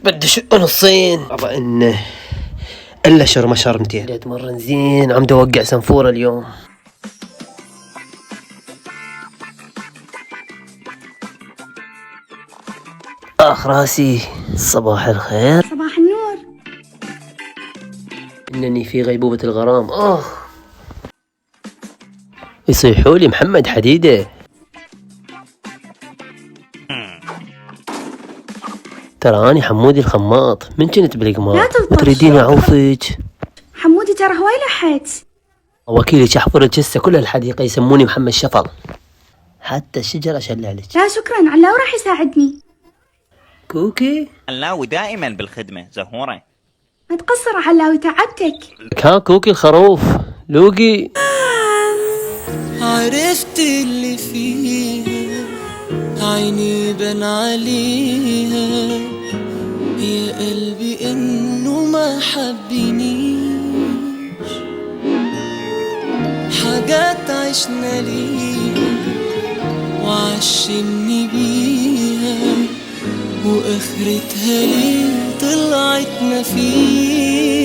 بدي شق نصين طبعا انه الا شرمة شرمتين. بدي اتمرن زين، عم اوقع سنفورة اليوم. اخ راسي. صباح الخير. صباح النور. انني في غيبوبة الغرام. يصيحوا لي محمد حديدة. ترى اني حمودي الخماط، من كنت بالقمار. لا تلطش. وتريدين اعوفك؟ حمودي ترى هواي لحت. وكيلي شحفر الجثة كل الحديقة يسموني محمد شفل، حتى الشجرة شلالك. لا شكرا، علاو راح يساعدني. كوكي علاوي دائما بالخدمة زهورة. ما تقصر علاوي، تعبتك. ها كوكي الخروف. لوقي عرفت اللي فيها، عيني بان عليها يا قلبي انه ما حبنيش. حاجات عشنا ليها وعشمني بيها، واخرتها ليه طلعت مفيش.